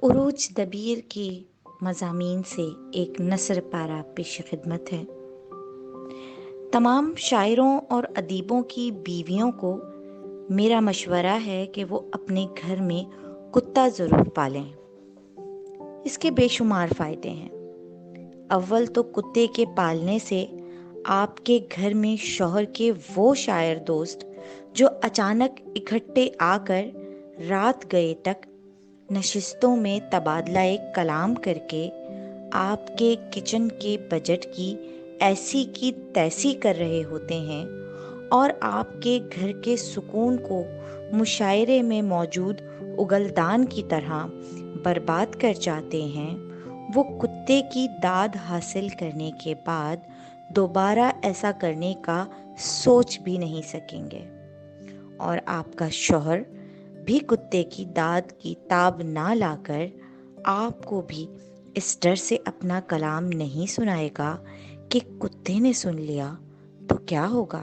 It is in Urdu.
عروج دبیر کی مضامین سے ایک نثر پارا پیش خدمت ہے۔ تمام شاعروں اور ادیبوں کی بیویوں کو میرا مشورہ ہے کہ وہ اپنے گھر میں کتا ضرور پالیں۔ اس کے بے شمار فائدے ہیں۔ اول تو کتے کے پالنے سے آپ کے گھر میں شوہر کے وہ شاعر دوست جو اچانک اکٹھے آ کر رات گئے تک نشستوں میں تبادلہ کلام کر کے آپ کے کچن کے بجٹ کی ایسی کی تیسی کر رہے ہوتے ہیں اور آپ کے گھر کے سکون کو مشاعرے میں موجود اگلدان کی طرح برباد کر جاتے ہیں، وہ کتے کی داد حاصل کرنے کے بعد دوبارہ ایسا کرنے کا سوچ بھی نہیں سکیں گے، اور آپ کا شوہر بھی کتے کی داد کی تاب نہ لا کر آپ کو بھی اس ڈر سے اپنا کلام نہیں سنائے گا کہ کتے نے سن لیا تو کیا ہوگا۔